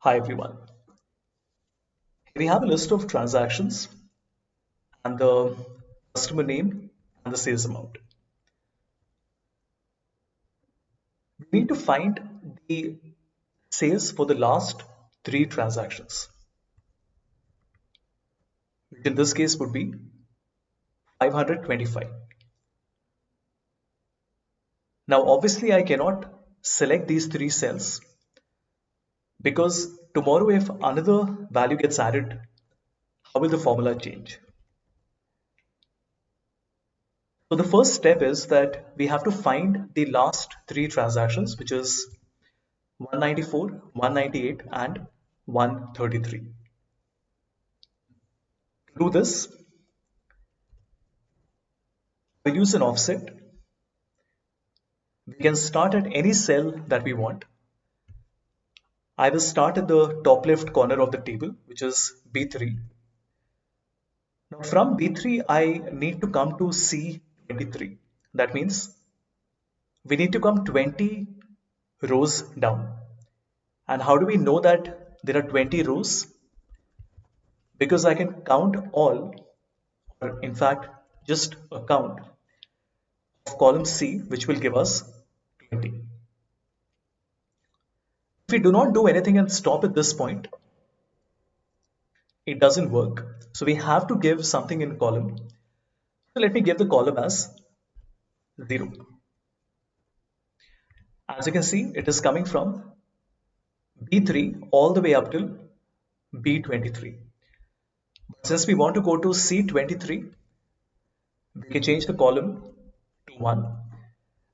Hi everyone. We have a list of transactions and the customer name and the sales amount. We need to find the sales for the last three transactions, which in this case would be 525. Now obviously I cannot select these three cells because tomorrow if another value gets added, how will the formula change? So the first step is that we have to find the last three transactions, which is 194, 198 and 133. To do this, we'll use an offset. We can start at any cell that we want. I will start at the top left corner of the table, which is B3. Now from B3, I need to come to C23. That means we need to come 20 rows down. And how do we know that there are 20 rows? Because I can count all, or in fact, just a count of column C, which will give us 20. If we do not do anything and stop at this point, it doesn't work. So we have to give something in column. So let me give the column as 0. As you can see, it is coming from B3 all the way up till B23. But since we want to go to C23, we can change the column to 1.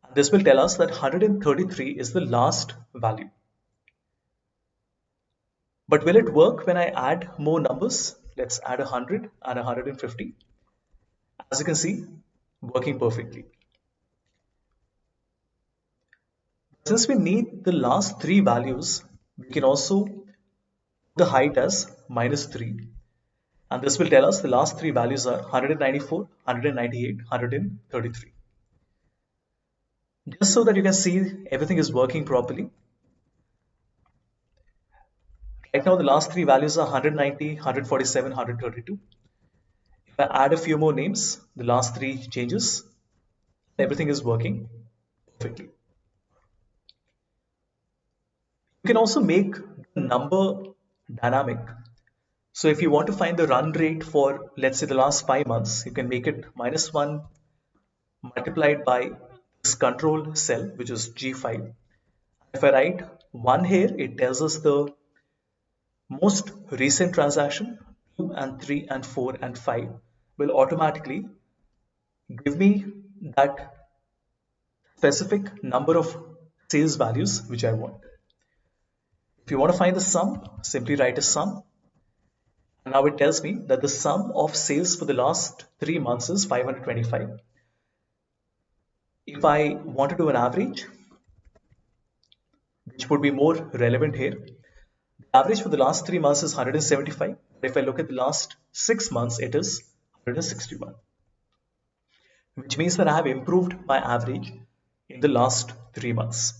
And this will tell us that 133 is the last value. But will it work when I add more numbers? Let's add 100 and 150. As you can see, working perfectly. Since we need the last three values, we can also put the height as -3. And this will tell us the last three values are 194, 198, 133. Just so that you can see everything is working properly. Right now, the last three values are 190, 147, 132. If I add a few more names, the last three changes, everything is working perfectly. You can also make the number dynamic. So if you want to find the run rate for, let's say, the last 5 months, you can make it -1 multiplied by this control cell, which is G5. If I write 1 here, it tells us the most recent transaction. 2 and 3 and 4 and 5 will automatically give me that specific number of sales values which I want. If you want to find the sum, simply write a sum. And now it tells me that the sum of sales for the last 3 months is 525. If I want to do an average, which would be more relevant here, the average for the last 3 months is 175. If I look at the last 6 months, it is 161. Which means that I have improved my average in the last 3 months.